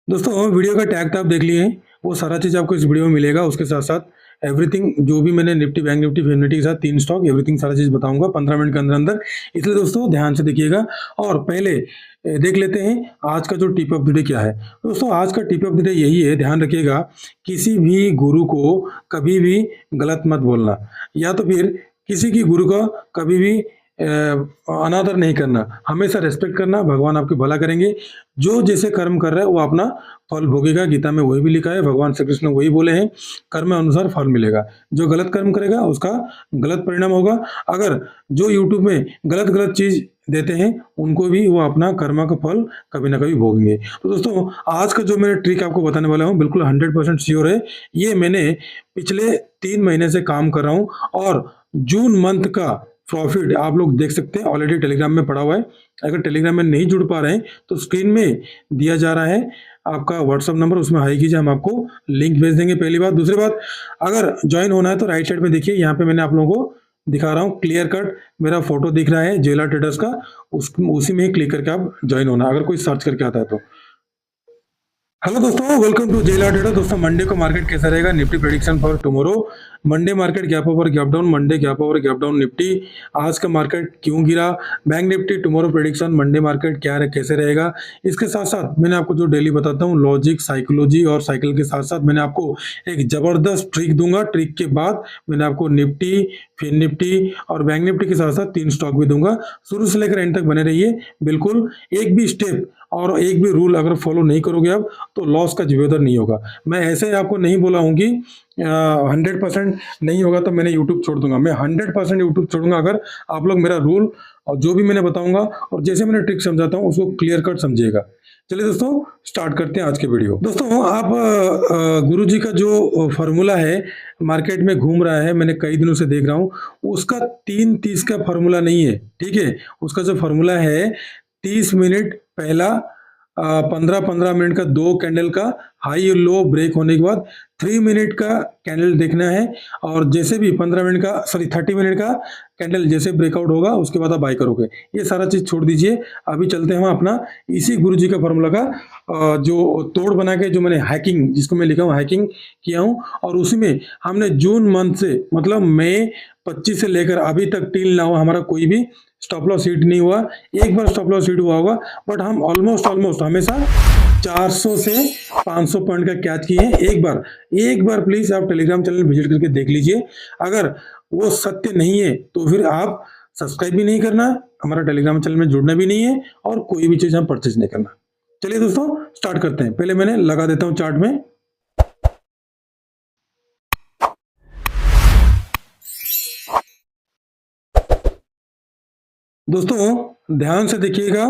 दोस्तों वीडियो का टैग तो आप देख लिए हैं, वो सारा चीज़ आपको इस वीडियो में मिलेगा। उसके साथ-साथ एवरीथिंग जो भी मैंने Nifty, bank Nifty, fin Nifty के साथ 3 स्टॉक एवरीथिंग सारा चीज़ बताऊँगा 15 मिनट के अंदर-अंदर। इसलिए दोस्तों ध्यान से देखिएगा और पहले देख लेते हैं आज का जो टिप ऑफ द डे क्या है। दोस्तों आज का टिप ऑफ द डे यही है, ध्यान रखिएगा, किसी भी गुरु को कभी भी गलत मत बोलना या तो फिर किसी की गुरु का कभी भी अनादर नहीं करना, हमेशा रिस्पेक्ट करना, भगवान आपकी भला करेंगे। जो जैसे कर्म कर रहा है वो अपना फल भोगेगा, गीता में वही भी लिखा है, भगवान श्री कृष्ण वही बोले हैं, कर्म अनुसार फल मिलेगा। जो गलत कर्म करेगा उसका गलत परिणाम होगा। अगर जो यूट्यूब में गलत चीज़ देते हैं उनको भी वो अपना कर्म का फल कभी ना कभी भोगेंगे। तो दोस्तों आज का जो मैं ट्रिक आपको बताने वाला हूँ बिल्कुल 100% श्योर है। ये मैंने पिछले 3 महीने से काम कर रहा हूँ और जून मंथ का प्रॉफिट आप लोग देख सकते हैं, ऑलरेडी टेलीग्राम में पड़ा हुआ है। अगर टेलीग्राम में नहीं जुड़ पा रहे हैं तो स्क्रीन में दिया जा रहा है आपका व्हाट्सअप नंबर, उसमें हाई कीजिए, हम आपको लिंक भेज देंगे। पहली बात। दूसरी बात, अगर ज्वाइन होना है तो राइट साइड में देखिए, यहाँ पे मैंने आप लोगों को दिखा रहा हूँ, क्लियर कट मेरा फोटो दिख रहा है जेला ट्रेडर्स का, उसी में ही क्लिक करके आप ज्वाइन होना, अगर कोई सर्च करके आता है तो। हेलो दोस्तों, वेलकम टू जेला ट्रेडर। दोस्तों मंडे को मार्केट कैसा रहेगा, Nifty prediction for tomorrow. Monday market gap over gap down, Monday gap over gap down Nifty. आज का मार्केट क्यों गिरा, bank Nifty tomorrow prediction, Monday market क्या कैसे रहेगा। इसके साथ साथ मैंने आपको जो डेली बताता हूँ लॉजिक, साइकोलॉजी और साइकिल के साथ साथ मैंने आपको एक जबरदस्त ट्रिक दूंगा। ट्रिक के बाद मैंने आपको निफ्टी, फिन निफ्टी और बैंक निफ्टी के साथ साथ 3 स्टॉक भी दूंगा। शुरू से लेकर एंड तक बने रहिए। बिल्कुल एक भी स्टेप और एक भी रूल अगर फॉलो नहीं करोगे आप तो लॉस का जिम्मेदार नहीं होगा। मैं ऐसे आपको नहीं बोला हूँ कि 100% नहीं होगा तो मैंने यूट्यूब छोड़ दूंगा। मैं 100% यूट्यूब छोड़ूंगा अगर आप लोग मेरा रूल और जो भी मैंने बताऊंगा और जैसे मैंने ट्रिक समझाता हूँ उसको क्लियर कट समझिएगा। चलिए दोस्तों स्टार्ट करते हैं आज के वीडियो। दोस्तों आप गुरुजी का जो फार्मूला है मार्केट में घूम रहा है, मैंने कई दिनों से देख रहा हूँ, उसका 3-30 का फार्मूला नहीं है, ठीक है। उसका जो फार्मूला है 30 मिनट पहला, 15-15 मिनट का 2 कैंडल का हाई और लो ब्रेक होने के बाद 3 मिनट का कैंडल देखना है और जैसे भी 15 मिनट का 30 मिनट का कैंडल जैसे ब्रेकआउट होगा उसके बाद आप बाय करोगे। ये सारा चीज छोड़ दीजिए, अभी चलते हैं हम अपना इसी गुरुजी का फॉर्मूला का जो तोड़ बना के जो मैंने हैकिंग, जिसको मैं लिखा हूँ हैकिंग किया हूँ, और उसी में हमने जून मंथ से मतलब मई 25 से लेकर अभी तक टिल नाउ हमारा कोई भी स्टॉप लॉस हिट नहीं हुआ। एक बार स्टॉप लॉस हिट हुआ होगा, बट हम ऑलमोस्ट हमेशा 400 से 500 पॉइंट का कैच किए हैं। एक बार प्लीज आप टेलीग्राम चैनल विजिट करके देख लीजिए। अगर वो सत्य नहीं है तो फिर आप सब्सक्राइब भी नहीं करना, हमारा टेलीग्राम चैनल में जुड़ना भी नहीं है और कोई भी चीज हम परचेज नहीं करना। चलिए दोस्तों स्टार्ट करते हैं। पहले मैंने लगा देता हूं चार्ट में। दोस्तों ध्यान से देखिएगा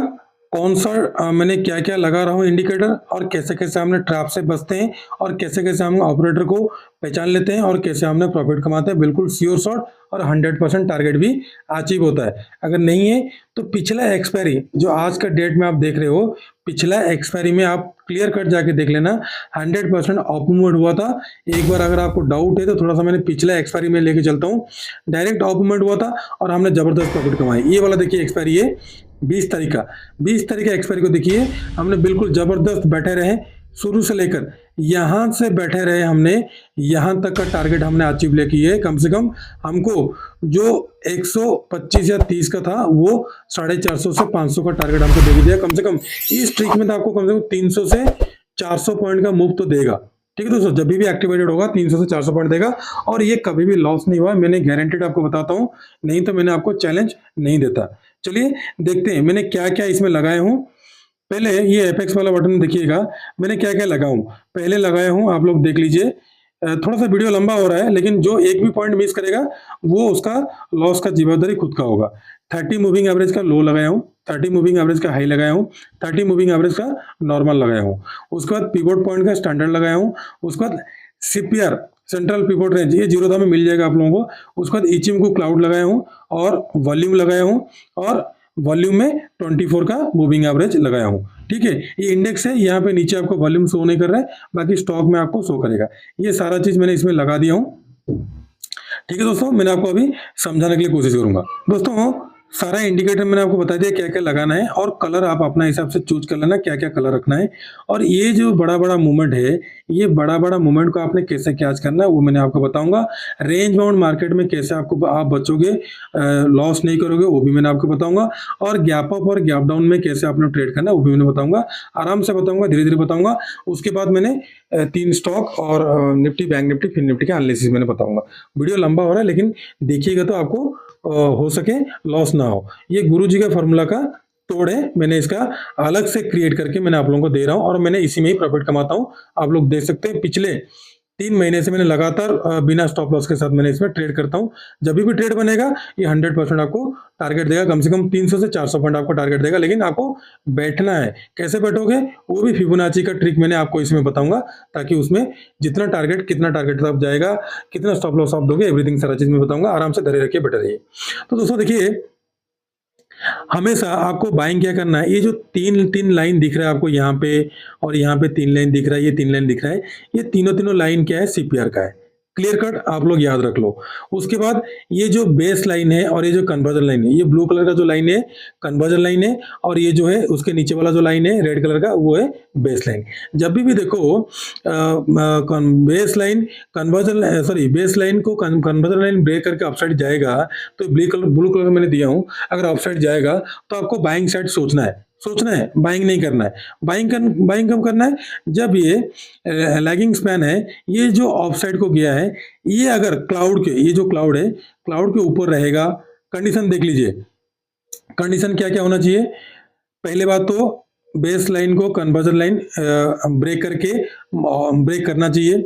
कौन सा मैंने क्या क्या लगा रहा हूँ इंडिकेटर, और कैसे कैसे हमने ट्रैप से बचते हैं और कैसे कैसे हम ऑपरेटर को पहचान लेते हैं और कैसे हमने प्रॉफिट कमाते हैं। बिल्कुल श्योर शॉट और 100% टारगेट भी अचीव होता है। अगर नहीं है तो पिछला एक्सपायरी जो आज का डेट में आप देख रहे हो, पिछला एक्सपायरी में आप क्लियर कट जाके देख लेना, 100% अप मूवमेंट हुआ था। एक बार अगर आपको डाउट है तो थोड़ा सा मैंने पिछला एक्सपायरी में लेके चलता हूँ, डायरेक्ट अप मूवमेंट हुआ था और हमने जबरदस्त प्रॉफिट कमाई। ये वाला देखिए एक्सपायरी है 20 तारीख का, 20 तारीख का एक्सपायरी को देखिए, हमने बिल्कुल जबरदस्त बैठे रहे शुरू से लेकर यहां से बैठे रहे, हमने यहां तक का टारगेट हमने अचीव ले किए। कम से कम हमको जो 125 या 30 का था वो 450 से 500 का टारगेट हमको दे दिया। कम से कम इस ट्रिक में तो आपको कम से कम 300 से 400 पॉइंट का मूव तो देगा, ठीक है दोस्तों। जब भी एक्टिवेटेड होगा 300 से 400 पॉइंट देगा और ये कभी भी लॉस नहीं हुआ, मैंने गारंटेड आपको बताता हूं, नहीं तो मैंने आपको चैलेंज नहीं देता। चलिए देखते हैं मैंने क्या क्या इसमें लगाए हूं। पहले ये एपेक्स वाला बटन देखिएगा, मैंने क्या क्या लगाऊं, पहले लगाया हूं, आप लोग देख लीजिए। थोड़ा सा वीडियो लंबा हो रहा है लेकिन जो एक भी पॉइंट मिस करेगा वो उसका लॉस का जिम्मेदारी खुद का होगा। 30 मूविंग एवरेज का लो लगाया हूं, 30 मूविंग एवरेज का हाई लगाया हूं, 30 मूविंग एवरेज का नॉर्मल लगाया हूं, उसके बाद पिवोट पॉइंट का स्टैंडर्ड लगाया हूं, उसके बाद सीपीआर सेंट्रल पिवोट रेंज ये 0 में मिल जाएगा आप लोगों को। उसके बाद इचिम को क्लाउड लगाया हूं और वॉल्यूम लगाया हूं और वॉल्यूम में 24 का मूविंग एवरेज लगाया हूं, ठीक है। ये इंडेक्स है, यहाँ पे नीचे आपको वॉल्यूम शो नहीं कर रहा है, बाकी स्टॉक में आपको शो करेगा। ये सारा चीज मैंने इसमें लगा दिया हूं, ठीक है दोस्तों। मैंने आपको अभी समझाने के लिए कोशिश करूंगा। दोस्तों सारा इंडिकेटर मैंने आपको बता दिया क्या क्या लगाना है, और कलर आप अपना हिसाब से चूज कर लेना क्या क्या कलर रखना है। और ये जो बड़ा बड़ा मूवमेंट है, ये बड़ा बड़ा मूवमेंट को आपने कैसे कैच करना है वो मैंने आपको बताऊंगा। रेंज बाउंड मार्केट में कैसे आपको आप बचोगे, लॉस नहीं करोगे, वो भी मैंने आपको बताऊंगा। और गैप अप और गैप डाउन में कैसे आपने ट्रेड करना है वो भी मैंने बताऊंगा, आराम से बताऊंगा, धीरे धीरे बताऊंगा। उसके बाद मैंने 3 स्टॉक और निफ्टी बैंक निफ्टी फिर निफ्टी का एनालिसिस मैंने बताऊंगा। वीडियो लंबा हो रहा है लेकिन देखिएगा तो आपको हो सके लॉस ना हो। ये गुरुजी का फॉर्मूला का तोड़ है, मैंने इसका अलग से क्रिएट करके मैंने आप लोगों को दे रहा हूं, और मैंने इसी में ही प्रॉफिट कमाता हूं। आप लोग देख सकते हैं पिछले 3 महीने से मैंने लगातार बिना स्टॉप लॉस के साथ मैंने इसमें ट्रेड करता हूं। जब भी ट्रेड बनेगा ये 100% आपको टारगेट देगा, कम से कम 300 से 400 पॉइंट आपको टारगेट देगा। लेकिन आपको बैठना है, कैसे बैठोगे वो भी फिबोनाची का ट्रिक मैंने आपको इसमें बताऊंगा, ताकि उसमें जितना टारगेट कितना टारगेट तक जाएगा, कितना स्टॉप लॉस आप दोगे, एवरीथिंग सारा चीज मैं बताऊंगा। आराम से धरे रखिए, बैठे रहिए। तो दोस्तों देखिए, हमेशा आपको बाइंग क्या करना है, ये जो तीन तीन लाइन दिख रहा है आपको यहाँ पे, और यहाँ पे 3 लाइन दिख रहा है, ये 3 लाइन दिख रहा है, ये तीनों तीनों लाइन क्या है, सीपीआर का है। क्लियर कट आप लोग याद रख लो। उसके बाद ये जो बेस लाइन है और ये जो कन्वर्जन लाइन है, ये ब्लू कलर का जो लाइन है कन्वर्जन लाइन है, और ये जो है उसके नीचे वाला जो लाइन है रेड कलर का वो है बेस लाइन। जब भी देखो base line conversion sorry base line को कन्वर्जन लाइन ब्रेक करके अपसाइड जाएगा, तो ब्लू कलर मैंने दिया हूं, अगर अपसाइड जाएगा तो आपको बाइंग साइड सोचना है, बाइंग नहीं करना है। बाइंग कब करना है, जब ये लैगिंग स्पैन है, ये जो ऑफ साइड को गया है, ये अगर क्लाउड के, ये जो क्लाउड है क्लाउड के ऊपर रहेगा। कंडीशन देख लीजिए, कंडीशन क्या क्या होना चाहिए। पहले बात तो बेस लाइन को कन्वर्जन लाइन ब्रेक करके ब्रेक करना चाहिए,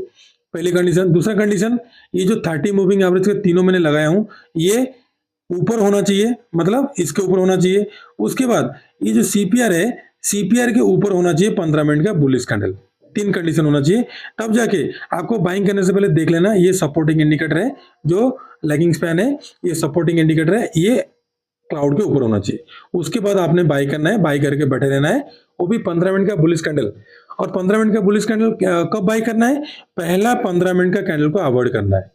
पहली कंडीशन। दूसरा कंडीशन, ये जो 30 मूविंग एवरेज के तीनों मैंने लगाया हूं, ये ऊपर होना चाहिए, मतलब इसके ऊपर होना चाहिए। उसके बाद ये जो सीपीआर है, सीपीआर के ऊपर होना चाहिए 15 मिनट का बुलिश कैंडल। 3 कंडीशन होना चाहिए, तब जाके आपको बाइंग करने से पहले देख लेना ये सपोर्टिंग इंडिकेटर है, जो लैगिंग स्पैन है ये सपोर्टिंग इंडिकेटर है, ये क्लाउड के ऊपर होना चाहिए। उसके बाद आपने बाई करना है, बाई करके बैठे रहना है, वो भी 15 मिनट का बुलिश कैंडल। और 15 मिनट का बुलिश कैंडल कब बाई करना है, पहला 15 मिनट का कैंडल को अवॉइड करना है,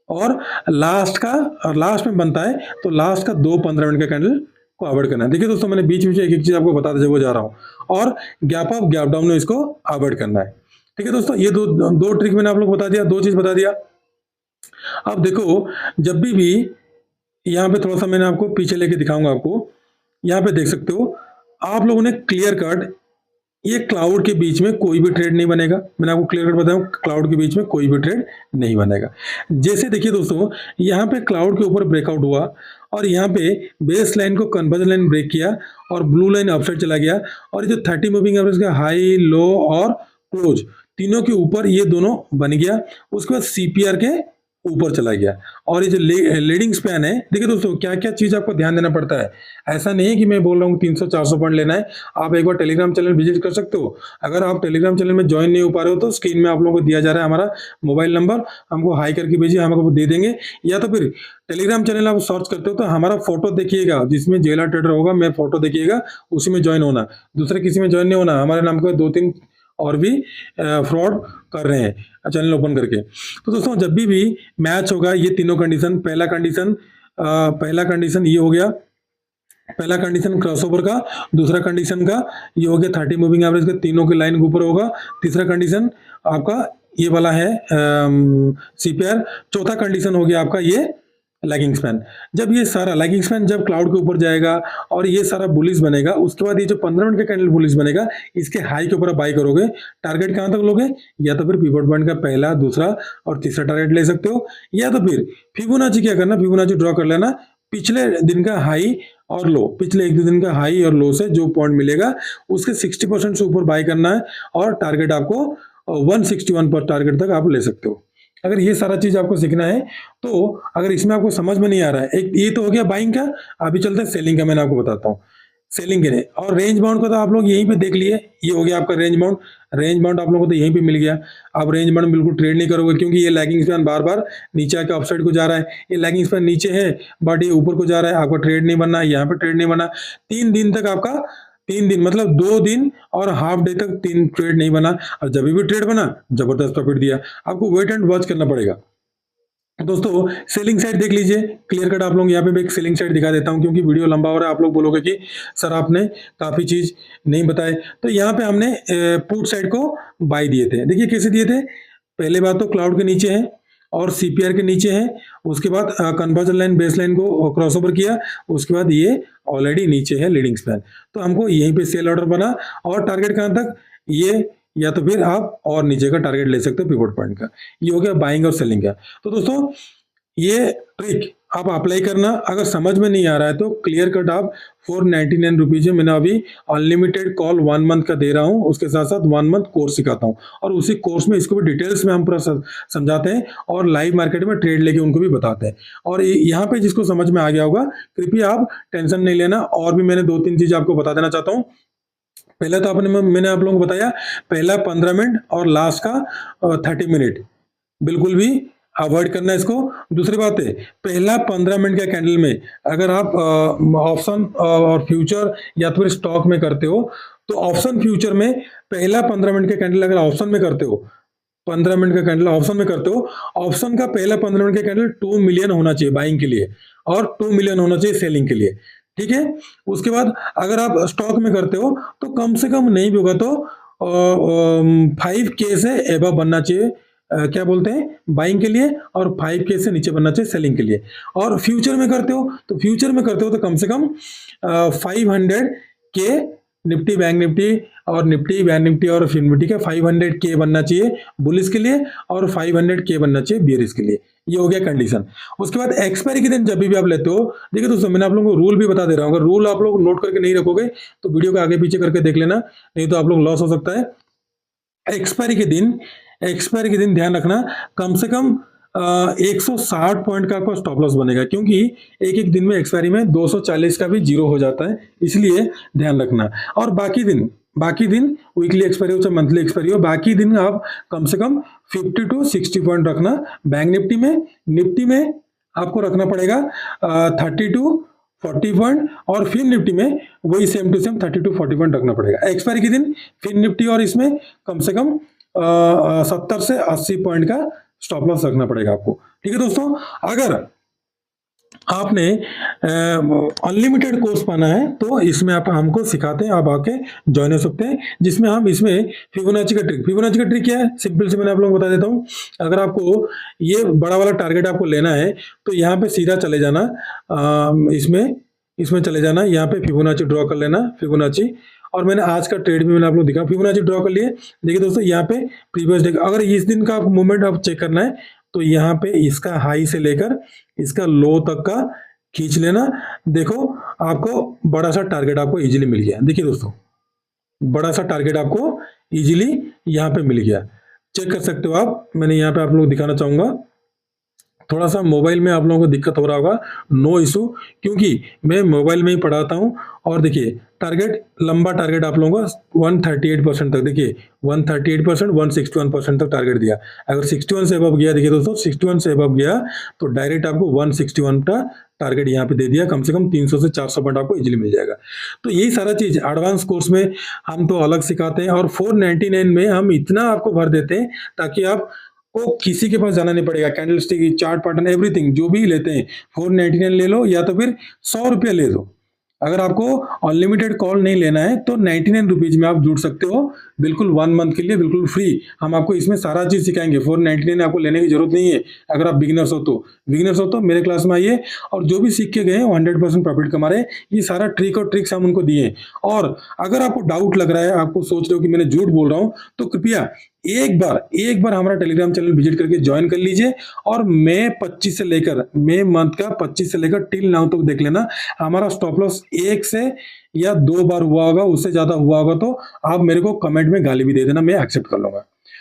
और लास्ट में बनता है तो लास्ट का 15 मिनट का कैंडल को अवॉइड करना है। देखिए दोस्तों, मैंने बीच बीच एक एक चीज आपको बताते हुए जा रहा हूं, और गैप अप गैप डाउन में इसको अवॉइड करना है। ठीक है दोस्तों, ये दो ट्रिक मैंने आप लोग बता दिया, 2 चीज बता दिया। अब देखो, जब भी यहाँ पे थोड़ा सा मैंने आपको पीछे लेके दिखाऊंगा, आपको यहाँ पे देख सकते हो आप लोगों ने क्लियर कट, ये क्लाउड के बीच में कोई भी ट्रेड नहीं बनेगा। मैंने आपको क्लियर कट बताया, क्लाउड के बीच में कोई भी ट्रेड नहीं बनेगा। जैसे देखिए दोस्तों, यहाँ पे क्लाउड के ऊपर ब्रेकआउट हुआ, और यहाँ पे बेस लाइन को कन्वर्जन लाइन ब्रेक किया, और ब्लू लाइन अपसाइड चला गया, और ये जो 30 मूविंग एवरेज का हाई लो और क्लोज तीनों के ऊपर ये दोनों बन गया। उसके बाद सीपीआर के ऊपर चला गया, और ये जो लीडिंग स्पैन है, देखिए दोस्तों क्या क्या चीज आपको ध्यान देना पड़ता है। ऐसा नहीं है कि मैं बोल रहा हूँ 300-400 पॉइंट लेना है। आप एक बार टेलीग्राम चैनल विजिट कर सकते हो। अगर आप टेलीग्राम चैनल में ज्वाइन नहीं हो पा रहे हो तो स्क्रीन में आप लोगों को दिया जा रहा है हमारा मोबाइल नंबर, हमको हाई करके भेजिए, हम आपको दे देंगे। या तो फिर टेलीग्राम चैनल आप सर्च करते हो तो हमारा फोटो देखिएगा, जिसमें जेला ट्रेडर होगा, मैं फोटो देखिएगा, उसी में ज्वाइन होना, दूसरे किसी में ज्वाइन नहीं होना। हमारे नाम का 2-3 और भी फ्रॉड कर रहे हैं चैनल ओपन करके। तो दोस्तों, जब भी मैच होगा, ये तीनों कंडीशन, पहला कंडीशन ये हो गया, पहला कंडीशन क्रॉसओवर का, दूसरा कंडीशन का ये हो गया 30 मूविंग एवरेज का, तीनों के लाइन के ऊपर होगा। तीसरा कंडीशन आपका ये वाला है सीपीआर। चौथा कंडीशन हो गया आपका ये लैगिंग स्पैन। जब ये सारा लैगिंग स्पैन जब क्लाउड के ऊपर जाएगा और ये सारा बुलिश बनेगा, उसके बाद ये जो 15 मिनट का कैंडल बुलिश बनेगा, इसके हाई के ऊपर आप बाई करोगे। टारगेट कहां तक लोगे, या तो फिर पिवट पॉइंट का पहला, दूसरा और तीसरा टारगेट ले सकते हो, या तो फिर फिबोनाची क्या करना, फिबोनाची ड्रॉ कर लेना, पिछले दिन का हाई और लो, पिछले 1-2 दिन का हाई और लो से जो पॉइंट मिलेगा उसके 60% से ऊपर बाई करना है, और टारगेट आपको 161 पर टारगेट तक आप ले सकते हो। अगर ये सारा चीज आपको सीखना है, तो अगर इसमें आपको समझ में नहीं आ रहा है, एक ये तो हो गया बाइंग का, अभी चलते हैं सेलिंग का। मैंने आपको बताता हूँ सेलिंग के लिए। और रेंज बाउंड का तो आप लोग यहीं पे देख लिए, ये हो गया आपका रेंज बाउंड। रेंज बाउंड आप लोगों को तो यहीं पे मिल गया। आप रेंज बाउंड बिल्कुल ट्रेड नहीं करोगे, क्योंकि ये लैगिंग स्पैन बार बार नीचे आके अपसाइड को जा रहा है। ये लैगिंग स्पैन नीचे है बट ये ऊपर को जा रहा है, आपका ट्रेड नहीं बनना, यहाँ पे ट्रेड नहीं बना। 3 दिन तक आपका, 3 दिन मतलब 2 दिन और हाफ डे तक 3 ट्रेड नहीं बना, और जब भी ट्रेड बना जबरदस्त प्रॉफिट दिया। आपको वेट एंड वॉच करना पड़ेगा। दोस्तों सेलिंग साइड देख लीजिए, क्लियर कट आप लोग यहाँ पे भी एक सेलिंग साइड दिखा देता हूँ, क्योंकि वीडियो लंबा हो रहा है, आप लोग बोलोगे कि सर आपने काफी चीज नहीं बताए। तो यहाँ पे हमने पुट साइड को बाय दिए थे। देखिए कैसे दिए थे, पहले बात तो क्लाउड के नीचे है और सीपीआर के नीचे है, उसके बाद कन्वर्जन लाइन बेस लाइन को क्रॉस ओवर किया, उसके बाद ये ऑलरेडी नीचे है लीडिंग स्पैन, तो हमको यहीं पे सेल ऑर्डर बना और टारगेट कहां तक, ये, या तो फिर आप और नीचे का टारगेट ले सकते हो पिवट पॉइंट का। ये हो गया बाइंग और सेलिंग का। तो दोस्तों ये ट्रिक आप अप्लाई करना, अगर समझ में नहीं आ रहा है तो क्लियर कट आप 499 रुपीज में मैंने अभी अनलिमिटेड कॉल 1 मंथ का दे रहा हूं, उसके साथ साथ 1 मंथ कोर्स सिखाता हूं, और उसी कोर्स में इसको भी डिटेल्स में हम पूरा समझाते हैं और लाइव मार्केट में ट्रेड लेके उनको भी बताते हैं। और यहाँ पे जिसको समझ में आ गया होगा कृपया आप टेंशन नहीं लेना, और भी मैंने 2-3 चीज आपको बता देना चाहता हूँ। पहले तो मैंने आप लोगों को बताया, पहला 15 मिनट और लास्ट का 30 मिनट बिल्कुल भी अवॉइड करना है इसको। दूसरी बात है, पहला 15 मिनट का कैंडल में अगर आप ऑप्शन और फ्यूचर या तो फिर स्टॉक में करते हो, तो ऑप्शन फ्यूचर में पहला 15 मिनट का कैंडल अगर ऑप्शन में करते हो, 15 मिनट का कैंडल ऑप्शन में करते हो, ऑप्शन का पहला 15 मिनट का कैंडल 2 मिलियन होना चाहिए बाइंग के लिए और 2 मिलियन होना चाहिए सेलिंग के लिए, ठीक है। उसके बाद अगर आप स्टॉक में करते हो तो कम से कम नहीं भी होगा तो 5K से एबव बनना चाहिए, क्या बोलते हैं, बाइंग के लिए, और 5K से नीचे बनना चाहिए सेलिंग के लिए। और फ्यूचर में करते हो तो कम से कम 500K निफ्टी बैंक निफ्टी और निफ्टी बैंक निफ्टी और फिर निफ्टी का 500K बनना चाहिए बुलिस के लिए और 500K बनना चाहिए बियरिश के लिए। ये हो गया कंडीशन। उसके बाद एक्सपायरी के दिन जब भी आप लेते हो, देखिए दोस्तों मैंने आप लोगों को रूल भी बता दे रहा हूँ, अगर रूल आप लोग नोट करके नहीं रखोगे तो वीडियो को आगे पीछे करके देख लेना, नहीं तो आप लोग लॉस हो सकता है। एक्सपायरी के दिन ध्यान रखना, कम से कम 160 पॉइंट का आपका स्टॉप लॉस बनेगा, क्योंकि एक एक दिन में एक्सपायरी में 240 का भी जीरो हो जाता है, इसलिए ध्यान रखना। और बाकी दिन वीकली एक्सपायरी हो चाहे मंथली एक्सपायरी हो, बाकी दिन आप कम से कम 50 to 60 पॉइंट रखना। बैंक निफ्टी में आपको रखना पड़ेगा 30 to 40 पॉइंट, और फिर निफ्टी में वही same to same 30 to 40 point रखना पड़ेगा एक्सपायरी के दिन। फिर निफ्टी और इसमें कम से कम 70 से 80 पॉइंट का स्टॉप लॉस रखना पड़ेगा आपको, ठीक है दोस्तों। अगर आपने अनलिमिटेड कोर्स पाना है तो इसमें आप हमको सिखाते हैं, आप आके ज्वाइन हो सकते हैं, जिसमें हम इसमें फिबोनाची का ट्रिक क्या है, सिंपल से मैंने आप लोगों को बता देता हूँ। अगर आपको ये बड़ा वाला टारगेट आपको लेना है तो यहाँ पे सीधा चले जाना, इसमें चले जाना, यहाँ पे फिबोनाची ड्रॉ कर लेना, फिबोनाची। और मैंने आज का ट्रेड भी मैंने आप लोग दिखा, फिबोनाची ड्रॉ कर लिए। देखिए दोस्तों यहाँ पे प्रीवियस डे, अगर इस दिन का मूवमेंट आप चेक करना है तो यहाँ पे इसका हाई से लेकर इसका लो तक का खींच लेना। देखो आपको बड़ा सा टारगेट आपको इजीली मिल गया। देखिए दोस्तों बड़ा सा टारगेट आपको इजीली यहाँ पे मिल गया, चेक कर सकते हो आप। मैंने यहाँ पे आप लोग दिखाना चाहूंगा, थोड़ा सा मोबाइल में आप लोगों को दिक्कत हो रहा होगा, नो इशू, क्योंकि मैं मोबाइल में ही पढ़ाता हूँ। और देखिए टारगेट, लंबा टारगेट आप लोगों को 138% तक, देखिए 138%, 161% तक टारगेट दिया। अगर 61 से अबव गया, देखिए दोस्तों 61 से अबव गया तो डायरेक्ट आपको 161 का टारगेट यहाँ पे दे दिया, कम से कम 300 से 400 पॉइंट आपको इजीली मिल जाएगा। तो यही सारा चीज एडवांस कोर्स में हम तो अलग सिखाते हैं, और 499 में हम इतना आपको भर देते हैं ताकि आप को किसी के पास जाना नहीं पड़ेगा। Candle stick, chart pattern, everything जो भी लेते हैं 499 ले लो, या तो फिर 100 रुपया ले लो। अगर आपको अनलिमिटेड कॉल नहीं लेना है तो 99 रुपीज में आप जुड़ सकते हो, बिल्कुल 1 मंथ के लिए बिल्कुल फ्री। हम आपको इसमें सारा चीज सिखाएंगे, 499 आपको लेने की जरूरत नहीं है। अगर आप बिगिनर्स हो तो मेरे क्लास में आइए, और जो भी सीख के गए 100% प्रॉफिट कमा रहे हैं। ये सारा ट्रिक और ट्रिक्स हम उनको दिए। और अगर आपको डाउट लग रहा है, आपको सोच रहे हो कि मैंने झूठ बोल रहा हूँ, तो कृपया एक बार हमारा टेलीग्राम चैनल विजिट करके ज्वाइन कर लीजिए, और मई मंथ का 25 से लेकर टिल नाउ तक देख लेना। हमारा स्टॉप लॉस 1 से या 2 बार हुआ होगा, उससे ज्यादा हुआ होगा तो आप मेरे को कमेंट में गाली भी दे देना, मैं एक्सेप्ट कर लूंगा।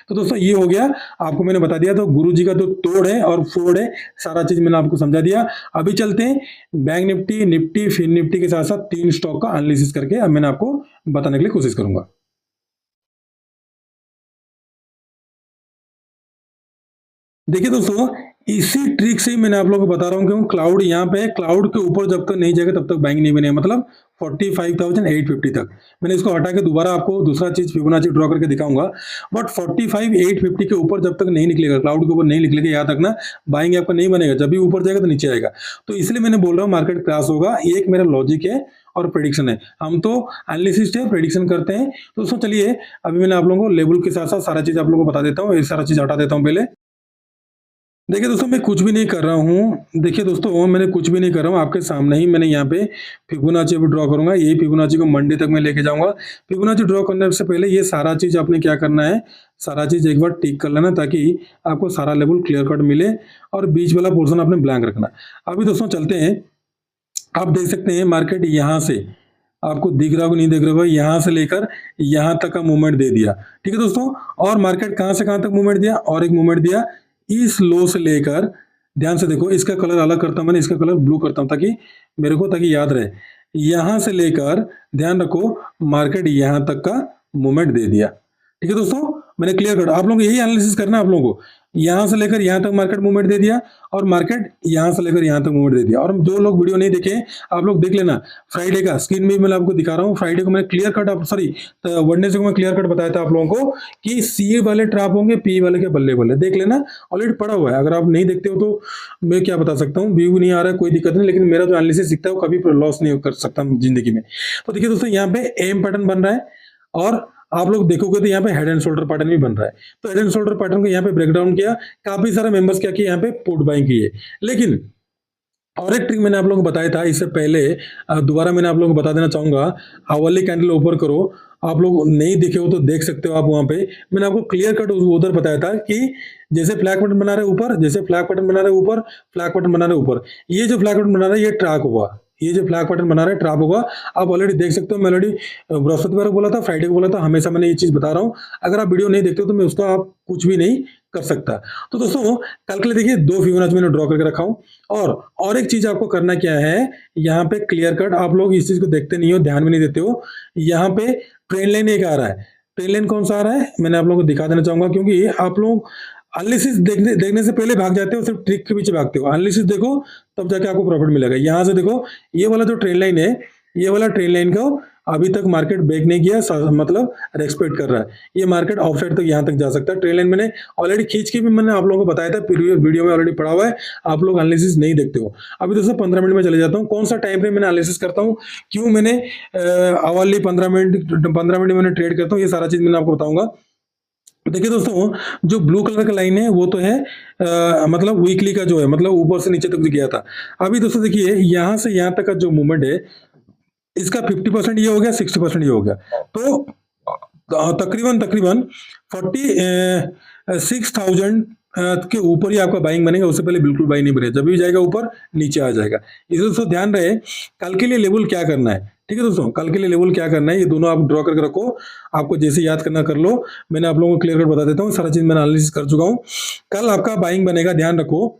तो दोस्तों ये हो गया, आपको मैंने बता दिया। तो गुरु जी का तो तोड़ है और फोड़ है, सारा चीज मैंने आपको समझा दिया। अभी चलते हैं बैंक निफ्टी फिर निफ्टी के साथ साथ 3 स्टॉक का एनालिसिस करके अब मैंने आपको बताने के लिए कोशिश करूंगा। देखिए दोस्तों इसी ट्रिक से ही मैंने आप लोगों को बता रहा हूं, क्यों क्लाउड यहाँ पे, क्लाउड के ऊपर जब तक नहीं जाएगा तब तक बैंक नहीं बनेगा। मतलब 45,850 तक। मैंने इसको हटा के दोबारा आपको दूसरा चीज फिबोनाची ड्रॉ करके दिखाऊंगा, बट 45,850 के ऊपर जब तक नहीं निकलेगा, क्लाउड के ऊपर नहीं निकलेगा, याद रखना बाइंग आपका नहीं बनेगा, जब भी ऊपर जाएगा तो नीचे आएगा। तो इसलिए मैंने बोल रहा हूँ मार्केट क्रैश होगा, ये एक मेरा लॉजिक है और प्रेडिक्शन है। हम तो एनालिसिस्ट है, प्रेडिक्शन करते हैं। तो दोस्तों चलिए, अभी मैंने आप लोगों को लेवल के साथ साथ सारा चीज आप लोगों को बता देता हूँ, ये सारा चीज हटा देता हूँ पहले। देखिए दोस्तों, मैं कुछ भी नहीं कर रहा हूँ। देखिए दोस्तों, मैंने कुछ भी नहीं कर रहा हूँ, आपके सामने ही मैंने यहाँ पे फिबोनाची भी ड्रॉ करूंगा। यही फिबोनाची को मंडे तक मैं लेके जाऊंगा। फिबोनाची ड्रॉ करने से पहले ये सारा चीज आपने क्या करना है, सारा चीज एक बार टिक कर लेना, ताकि आपको सारा लेवल क्लियर कट मिले, और बीच वाला पोर्सन आपने ब्लैंक रखना। अभी दोस्तों चलते हैं, आप देख सकते हैं मार्केट यहाँ से, आपको दिख रहा होगा नहीं दिख रहा होगा, यहाँ से लेकर यहाँ तक का मूवमेंट दे दिया। ठीक है दोस्तों, और मार्केट कहाँ से कहाँ तक मूवमेंट दिया, और एक मूवमेंट दिया इस लो से लेकर, ध्यान से देखो, इसका कलर अलग करता हूं मैंने, इसका कलर ब्लू करता हूं ताकि मेरे को, ताकि याद रहे। यहां से लेकर ध्यान रखो, मार्केट यहां तक का मूवमेंट दे दिया। ठीक है दोस्तों, मैंने क्लियर कर, आप लोगों को यही एनालिसिस करना है आप लोगों को। यहां से लेकर यहां तक मार्केट मूवमेंट दे दिया, और मार्केट यहां से लेकर यहां तक मूवमेंट दे दिया। और जो लोग वीडियो नहीं देखे, आप लोग देख लेना, फ्राइडे का स्क्रीन में मैं आपको दिखा रहा हूँ। फ्राइडे को मैंने क्लियर कट, सॉरी वेडनेसडे को मैं क्लियर कट बताया था आप लोगों को कि सी वाले ट्रैप होंगे, पी वाले के बल्ले बल्ले, देख लेना, ऑलरेडी पड़ा हुआ है। अगर आप नहीं देखते हो तो मैं क्या बता सकता हूँ, व्यू नहीं आ रहा है कोई दिक्कत नहीं, लेकिन मेरा जो एनालिसिस दिखता है वो कभी लॉस नहीं कर सकता जिंदगी में। तो देखिए दोस्तों, यहाँ पे एम पैटर्न बन रहा है, और आप लोग देखोगे तो यहाँ पे हेड एंड शोल्डर पैटर्न भी बन रहा है। तो हेड एंड शोल्डर पैटर्न को यहाँ पे ब्रेक डाउन किया, काफी सारे मेंबर्स क्या किए, यहाँ पे पुट बाइंग किए। लेकिन और एक ट्रिक मैंने आप लोगों को बताया था इससे पहले, दोबारा मैंने आप लोगों को बता देना चाहूंगा। आवली कैंडल ऊपर करो, आप लोग नहीं दिखे हो तो देख सकते हो आप, वहां पे मैंने आपको क्लियर कट उधर बताया था कि जैसे फ्लैग पैटर्न बना रहे ऊपर, जैसे फ्लैग पैटर्न बना रहे ऊपर, फ्लैग पैटर्न बना रहे ऊपर, ये जो फ्लैग पैटर्न बना रहा है ये ट्रैक होगा, ये जो फ्लैग पैटर्न बना रहा है ट्रैप होगा। आप ऑलरेडी देख सकते हो, मैं ऑलरेडी बृहस्पतिवार को बोला था, फ्राइडे को बोला था, हमेशा मैंने ये चीज बता रहा हूँ। अगर आप वीडियो नहीं देखते हो तो मैं उसका आप कुछ भी नहीं कर सकता। तो दोस्तों कल के लिए देखिए 2 फिबोनाची मैंने ड्रॉ करके रखा हूं। और एक चीज आपको करना क्या है, यहाँ पे क्लियर कट, आप लोग इस चीज को देखते नहीं हो, ध्यान में नहीं देते हो। यहाँ पे ट्रेन लाइन एक आ रहा है, ट्रेन लाइन कौन सा आ रहा है मैंने आप लोगों को दिखा देना चाहूंगा, क्योंकि आप लोग एनालिसिस देखने से पहले भाग जाते हो, सिर्फ ट्रिक के पीछे भागते हो। एनालिसिस देखो तब जाके आपको प्रॉफिट मिलेगा। यहाँ से देखो, ये वाला जो ट्रेन लाइन है, ये वाला ट्रेन लाइन को अभी तक मार्केट ब्रेक नहीं किया, मतलब रेस्पेक्ट कर रहा है। ये मार्केट ऑफसाइड तक यहाँ तक जा सकता है। ट्रेन लाइन मैंने ऑलरेडी खींच के भी मैंने आप लोगों को बताया था, प्रीवियस वीडियो में ऑलरेडी पड़ा हुआ है, आप लोग एनालिसिस नहीं देखते हो। अभी दोस्तों 15 मिनट में चले जाता हूँ, कौन सा टाइम फ्रेम मैंने एनालिसिस करता हूँ, क्यों मैंने अवाली 15 मिनट मैंने ट्रेड करता हूँ, ये सारा चीज मैंने आपको बताऊंगा। देखिए दोस्तों, जो ब्लू कलर का लाइन है वो तो है मतलब वीकली का जो है, मतलब ऊपर से नीचे तक गया था। अभी दोस्तों देखिए, यहां से यहां तक का जो मूवमेंट है, इसका 50% ये हो गया, 60% ये हो गया। तो तकरीबन 46,000 के ऊपर ही आपका बाइंग बनेगा, उससे पहले बिल्कुल बाइंग नहीं बनेगा। जब भी जाएगा ऊपर नीचे आ जाएगा। इसलिए दोस्तों ध्यान रहे, कल के लिए लेवल क्या करना है। ठीक है दोस्तों, कल के लिए लेवल क्या करना है, ये दोनों आप ड्रॉ करके रखो, आपको जैसे याद करना कर लो। मैंने आप लोगों को क्लियर कट बता देता हूँ, सारा चीज मैंने एनालिसिस कर चुका हूँ। कल आपका बाइंग बनेगा, ध्यान रखो,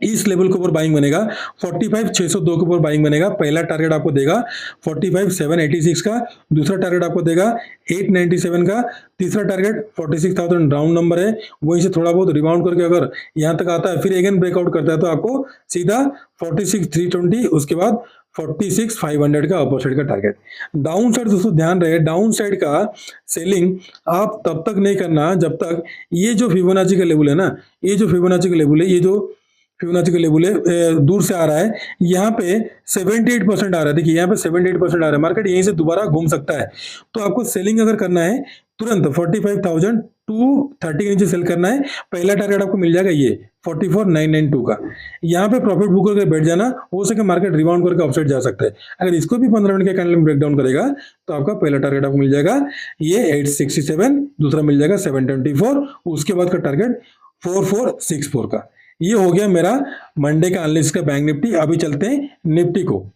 इस लेवल के ऊपर बाइंग बनेगा, 45,602 के ऊपर बाइंग बनेगा। पहला टारगेट आपको देगा 45,786 का, दूसरा टारगेट आपको देगा 897 का, तीसरा टारगेट 46,000 राउंड नंबर है, वहीं से थोड़ा बहुत रिबाउंड करके अगर यहाँ तक आता है, फिर अगेन ब्रेकआउट करता है, तो आपको सीधा 46,320, उसके बाद 46,500 का अपर साइड का टारगेट। डाउन साइड दोस्तों ध्यान रहे, डाउन साइड का सेलिंग आप तब तक नहीं करना जब तक ये जो फिबोनाची का लेवल है ना, ये जो फिबोनाची का लेवल है, ये जो फिबोनाची का लेवल है दूर से आ रहा है, यहाँ पे 78% आ रहा है। देखिए यहाँ पे 78% आ रहा है, मार्केट यहीं से दोबारा घूम सकता है। तो आपको सेलिंग अगर करना है तुरंत 45,230 के नीचे सेल करना है। पहला टारगेट आपको मिल जाएगा ये 44,992 का, यहाँ पे प्रॉफिट बुक करके बैठ जाना, हो सके मार्केट रिबाउंड करके अपसाइड जा सकता है। अगर इसको भी 15 मिनट के कैंडल में ब्रेकडाउन करेगा तो आपका पहला टारगेट आपको मिल जाएगा ये 867, दूसरा मिल जाएगा 724, उसके बाद का टारगेट 4464 का। ये हो गया मेरा मंडे का एनालिसिस का बैंक निफ्टी। अभी चलते हैं निफ्टी को।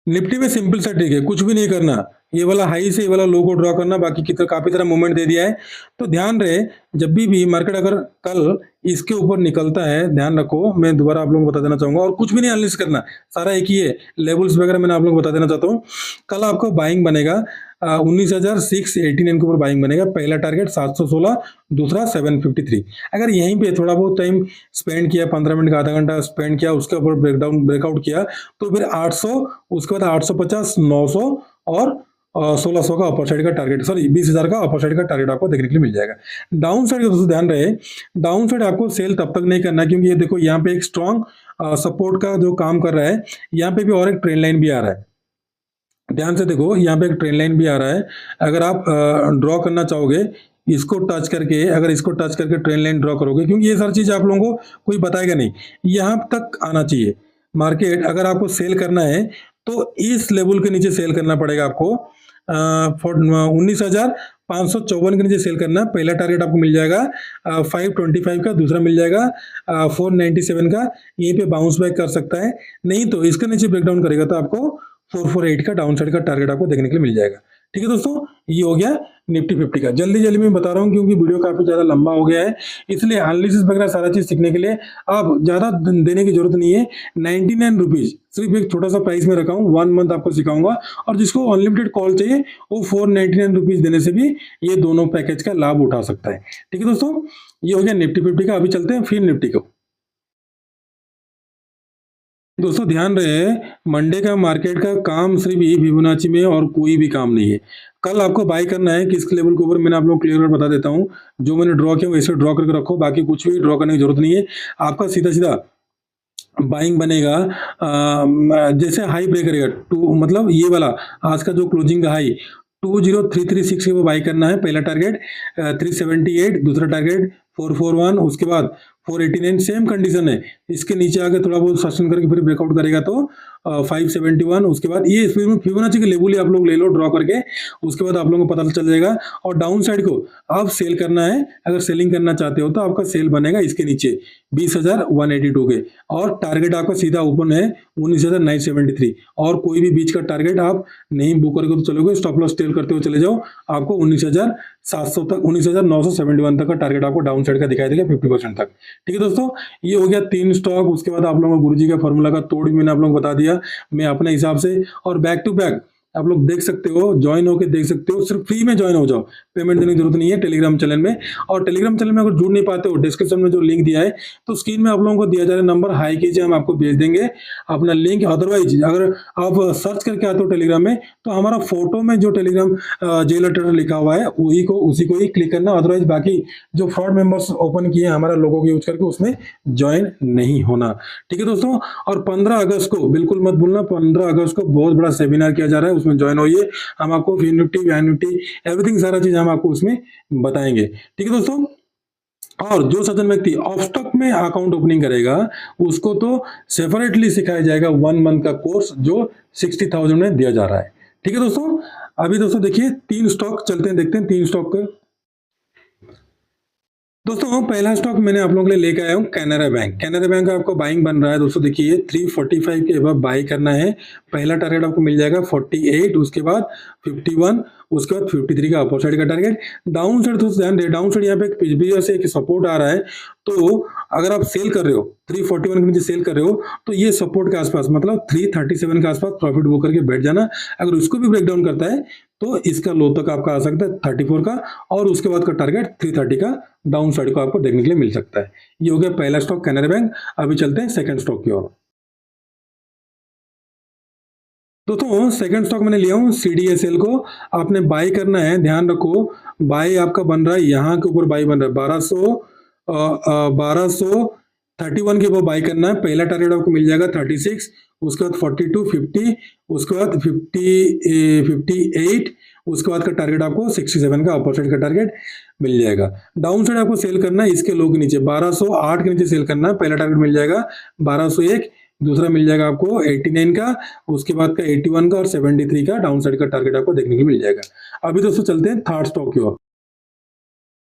निफ्टी में सिंपल सा ट्रिक है, कुछ भी नहीं करना, ये वाला हाई से ये वाला लो को ड्रॉ करना, बाकी की तो काफी तरह मूवमेंट दे दिया है। तो ध्यान रहे, जब भी मार्केट अगर कल इसके ऊपर निकलता है, ध्यान रखो, मैं दोबारा आप लोगों को बता देना चाहूंगा, और कुछ भी नहीं एनालिसिस करना, सारा एक ही है, लेवल्स वगैरह मैंने आप लोगों को बता देना चाहता हूँ। कल आपको बाइंग बनेगा 19,689 के ऊपर बाइंग बनेगा। पहला टारगेट 716, दूसरा 753। अगर यहीं पे थोड़ा बहुत टाइम स्पेंड किया, 15 मिनट का आधा घंटा स्पेंड किया, उसके ऊपर ब्रेकआउट किया, तो फिर 800, उसके बाद 850, 900 और 1600 का अपर साइड का टारगेट, सॉरी 20,000 का अपर साइड का टारगेट आपको देखने के लिए मिल जाएगा। डाउन साइड का दोस्तों ध्यान रहे, डाउन साइड आपको सेल तब तक नहीं करना, क्योंकि ये देखो यहाँ पे एक स्ट्रॉन्ग सपोर्ट का जो काम कर रहा है, यहाँ पे भी और एक ट्रेंड लाइन भी आ रहा है। ध्यान से देखो, यहाँ पे एक ट्रेंड लाइन भी आ रहा है। अगर आप ड्रॉ करना चाहोगे, इसको टच करके, अगर इसको टच करके ट्रेंड लाइन ड्रॉ करोगे, क्योंकि ये सारी चीज आप लोगों को कोई बताएगा नहीं, यहाँ तक आना चाहिए मार्केट। अगर आपको सेल करना है तो इस लेवल के नीचे सेल करना पड़ेगा आपको। 19,554 के नीचे सेल करना। पहला टारगेट आपको मिल जाएगा 525 का, दूसरा मिल जाएगा 497 का। यहीं पे बाउंस बैक कर सकता है, नहीं तो इसके नीचे ब्रेकडाउन करेगा तो आपको 448 का डाउन साइड का टारगेट आपको देखने के लिए मिल जाएगा। ठीक है दोस्तों, ये हो गया निफ्टी 50 का। जल्दी जल्दी मैं बता रहा हूँ क्योंकि वीडियो काफी ज्यादा लंबा हो गया है, इसलिए एनालिसिस वगैरह सारा चीज सीखने के लिए आप ज्यादा देने की जरूरत नहीं है। 99 रुपीज सिर्फ एक छोटा सा प्राइस में रखा हूँ, 1 मंथ आपको सिखाऊंगा, और जिसको अनलिमिटेड कॉल चाहिए वो 499 रुपीज देने से भी ये दोनों पैकेज का लाभ उठा सकता है। ठीक है दोस्तों, ये हो गया निफ्टी 50 का। अभी चलते हैं फिर निफ्टी को। दोस्तों ध्यान रहे, मंडे का मार्केट का काम सिर्फ ये फिबोनाची में और कोई भी काम नहीं है। कल आपको बाय करना है किस लेवल के ऊपर, मैंने आप लोग क्लियर बता देता हूँ। जो मैंने ड्रॉ किया वैसे ड्रॉ करके रखो, बाकी कुछ भी ड्रॉ करने की जरूरत नहीं है। आपका सीधा सीधा बाइंग बनेगा, जैसे हाई ब्रेक करेगा टू, मतलब ये वाला आज का जो क्लोजिंग का हाई 20336 के वो बाई करना है। पहला टारगेट 378, दूसरा टारगेट 441, उसके बाद 489। सेम कंडीशन है, इसके नीचे आके थोड़ा बहुत सस्टेन करके फिर ब्रेकआउट करेगा तो 571। उसके बाद ये फिबोनाची के लेवल ही आप लोग ले लो ड्रॉ करके, उसके बाद आप लोगों को पता चल जाएगा। और डाउन साइड को आप सेल करना है, अगर सेलिंग करना चाहते हो तो आपका सेल बनेगा इसके नीचे 20,182 के, और टारगेट आपका सीधा ओपन है 19,973। और कोई भी बीच का टारगेट आप नहीं बुक करके तो चलोगे, स्टॉप लॉस टेल करते हुए चले जाओ, आपको 19,700 तक, 19,971 तक का टारगेट आपको डाउन साइड का दिखाई देगा 50% तक। ठीक है दोस्तों, ये हो गया 3 स्टॉक। उसके बाद आप लोगों को गुरुजी का फॉर्मूला का तोड़ भी मैंने आप लोगों को बता दिया, मैं अपने हिसाब से। और बैक टू बैक आप लोग देख सकते हो, ज्वाइन होकर देख सकते हो, सिर्फ फ्री में ज्वाइन हो जाओ, पेमेंट देने की जरूरत नहीं है टेलीग्राम चैनल में। और टेलीग्राम चैनल में अगर जुड़ नहीं पाते हो, डिस्क्रिप्शन में जो लिंक दिया है, तो स्क्रीन में आप लोगों को दिया जा रहा नंबर हाई कीजिए, हम आपको भेज देंगे अपना लिंक। अदरवाइज अगर आप सर्च करके आते हो टेलीग्राम में, तो हमारा फोटो में जो टेलीग्राम जेलर ट्रेडर लिखा हुआ है उसी को ही क्लिक करना। अदरवाइज बाकी जो फ्रॉड मेंबर्स ओपन किए हमारा लोगों को यूज करके, उसमें ज्वाइन नहीं होना। ठीक है दोस्तों, और 15 अगस्त को बिल्कुल मत भूलना, 15 अगस्त को बहुत बड़ा सेमिनार किया जा रहा है, उसमें ज्वाइन होइए। हम आपको fin Nifty, bank Nifty, everything सारा चीज हम आपको उसमें बताएंगे। ठीक है दोस्तों, और जो सज्जन व्यक्ति ऑफ स्टॉक में अकाउंट ओपनिंग करेगा, उसको तो सेपरेटली सिखाया जाएगा 1 मंथ का कोर्स, जो 60,000 में दिया जा रहा है। ठीक है दोस्तों, अभी दोस्तों देखिए 3 स्टॉक चलते हैं, देखते हैं 3 स्टॉक का। दोस्तों पहला स्टॉक मैंने आप लोगों के लिए लेकर आया हूँ कैनरा बैंक। कैनरा बैंक का आपको बाइंग बन रहा है दोस्तों, देखिए 345 के अब बाई करना है। पहला टारगेट आपको मिल जाएगा 48, उसके बाद 51, उसके बाद 53 का अपर साइड का टारगेट। डाउन साइड दोस्तों ध्यान दे, डाउन साइड यहाँ पे पिछली से एक सपोर्ट आ रहा है, तो अगर आप सेल कर रहे हो 341 के नीचे सेल कर रहे हो, तो ये सपोर्ट के आसपास, मतलब 337 के आसपास प्रॉफिट बुक करके बैठ जाना। अगर उसको भी ब्रेकडाउन करता है तो इसका लो तक आपका आ सकता है 34 का, और उसके बाद का टारगेट 330 का डाउन साइड को आपको देखने के लिए मिल सकता है। ये हो गया पहला स्टॉक कैनरा बैंक। अभी चलते हैं सेकंड स्टॉक की ओर। दोस्तों सेकंड स्टॉक मैंने लिया हूँ CDSL को, आपने बाई करना है। ध्यान रखो, बाई आपका बन रहा है, यहाँ के ऊपर बाई बन रहा है 1231 के ऊपर बाई करना है। पहला टारगेट आपको मिल जाएगा 36, उसके बाद 42, 50, उसके बाद 58, उसके बाद का टारगेट आपको 67 का अपर साइड का टारगेट मिल जाएगा। डाउन साइड आपको सेल करना है इसके लो के नीचे 1208 के नीचे सेल करना है। पहला टारगेट मिल जाएगा 1201, दूसरा मिल जाएगा आपको 89 का, उसके बाद का 81 का और 73 का डाउन साइड का टारगेट आपको देखने को मिल जाएगा। अभी दोस्तों चलते हैं थर्ड स्टॉक की ओर।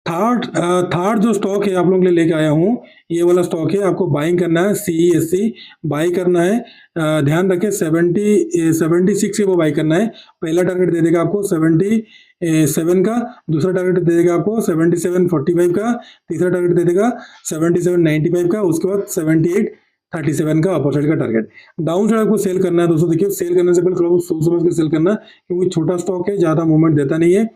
थर्ड जो स्टॉक है आप लोगों के लिए लेके आया हूँ, ये वाला स्टॉक है। आपको बाइंग करना है, CESC बाई करना है। ध्यान रखें 76 के वो बाई करना है। पहला टारगेट दे देगा आपको 77 का, दूसरा टारगेट दे देगा आपको 77.45 का, तीसरा टारगेट दे देगा 77.95 का, उसके बाद 78.37 का अपोजिट का टारगेट। डाउन साइड आपको सेल करना है दोस्तों। देखिए सेल करने से पहले थोड़ा सोच समझ कर सेल करना, क्योंकि छोटा स्टॉक है, ज्यादा मूवमेंट देता नहीं है।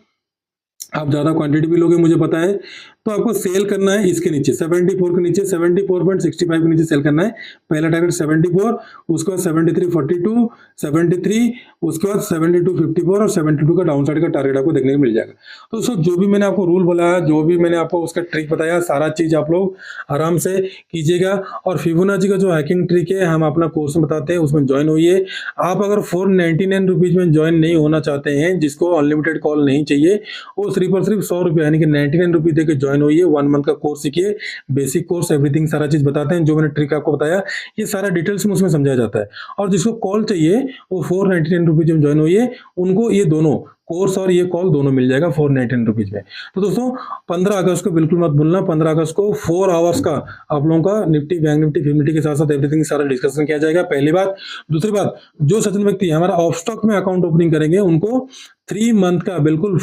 आप ज़्यादा क्वांटिटी भी लोगे मुझे पता है। तो आपको सेल करना है इसके नीचे 74 के नीचे, 74.65 के नीचे सेल करना है। पहला टारगेट 74, उसके बाद 73.42, 73, उसके बाद 72.54 और 72 का डाउन साइड का टारगेट आपको देखने को मिल जाएगा। तो दोस्तों जो भी मैंने आपको रूल बोला, जो भी मैंने आपको उसका ट्रिक बताया, सारा चीज़ आप लोग आराम से कीजिएगा। और फिबोनाची का जो हैकिंग ट्रिक है हम अपना कोर्स में बताते हैं, उसमें ज्वाइन होइए। आप अगर 499 रुपीज़ में ज्वाइन नहीं होना चाहते हैं, जिसको अनलिमिटेड कॉल नहीं चाहिए, वो सिर्फ और सिर्फ 100 रुपये यानी कि 99 रुपीज़ देकर ज्वाइन होइए। 1 मंथ का कोर्स सीखिए, बेसिक कोर्स, एवरीथिंग सारा चीज़ बताते हैं। जो मैंने ट्रिक आपको बताया ये सारा डिटेल्स में उसमें समझाया जाता है। और जिसको कॉल चाहिए वो 499 रुपीज़ में ज्वाइन होइए, उनको ये दोनों कोर्स और ये कॉल दोनों मिल जाएगा 499 रुपीज़ में। तो दोस्तों 15 अगस्त को बिल्कुल मत भूलना, 15 अगस्त को 4 आवर्स का आप लोगों का Nifty, bank Nifty, fifty Nifty के साथ साथ एवरीथिंग सारा डिस्कशन किया जाएगा। पहली बात। दूसरी बात, जो सचिन व्यक्ति हमारा ऑफ स्टॉक में अकाउंट ओपनिंग करेंगे उनको 3 मंथ का बिल्कुल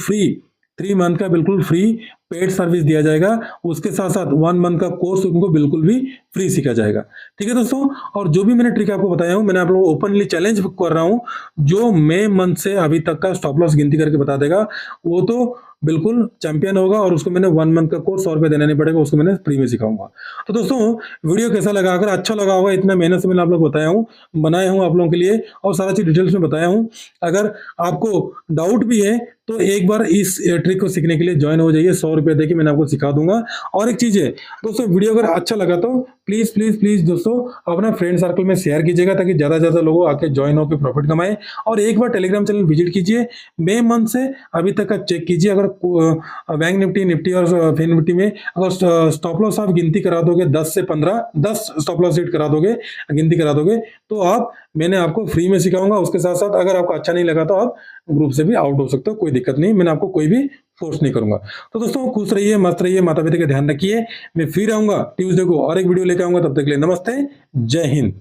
फ्री पेड सर्विस दिया जाएगा। उसके साथ साथ 1 मंथ का कोर्स उनको बिल्कुल भी फ्री सीखा जाएगा। ठीक है दोस्तों। और जो भी मैंने ट्रिक आपको बताया हूं, मैंने आप लोगों को ओपनली चैलेंज कर रहा हूं, जो मई मंथ से अभी तक का स्टॉप लॉस गिनती करके बता देगा वो तो बिल्कुल चैंपियन होगा। और उसको मैंने 1 मंथ का कोर्स 100 रुपये देना नहीं पड़ेगा, उसको मैंने फ्री में सिखाऊंगा। तो दोस्तों वीडियो कैसा लगा? अगर अच्छा लगा होगा, इतना मेहनत से मैंने आप लोग बताया हूँ, बनाया हूँ आप लोगों के लिए, और सारा चीज डिटेल्स में बताया हूँ। अगर आपको डाउट भी है तो एक बार इस ट्रिक को सीखने के लिए ज्वाइन हो जाइए। 100 रुपये देके मैंने आपको सिखा दूंगा। और एक चीज है दोस्तों, वीडियो अगर अच्छा लगा तो प्लीज प्लीज प्लीज दोस्तों अपना फ्रेंड सर्कल में शेयर कीजिएगा, ताकि ज्यादा से ज्यादा लोगों आके ज्वाइन होकर प्रॉफिट कमाए। और एक बार टेलीग्राम चैनल विजिट कीजिए, मई मंथ से अभी तक का चेक कीजिए। अगर बैंक निफ्टी, निफ्टी और फिन निफ्टी में अगर स्टॉप लॉस आप गिनती करा दोगे 10 से 15, 10 स्टॉप लॉस सेट करा दोगे, गिनती करा दोगे, तो मैंने आपको फ्री में सिखाऊंगा। उसके साथ साथ अगर आपको अच्छा नहीं लगा तो आप ग्रुप से भी आउट हो सकते हो, कोई दिक्कत नहीं। मैंने आपको कोई भी फोर्स नहीं करूंगा। तो दोस्तों खुश रहिए, मस्त रहिए, माता पिता का ध्यान रखिए। मैं फिर आऊंगा ट्यूसडे को और एक वीडियो लेकर आऊंगा। तब तक के लिए नमस्ते, जय हिंद।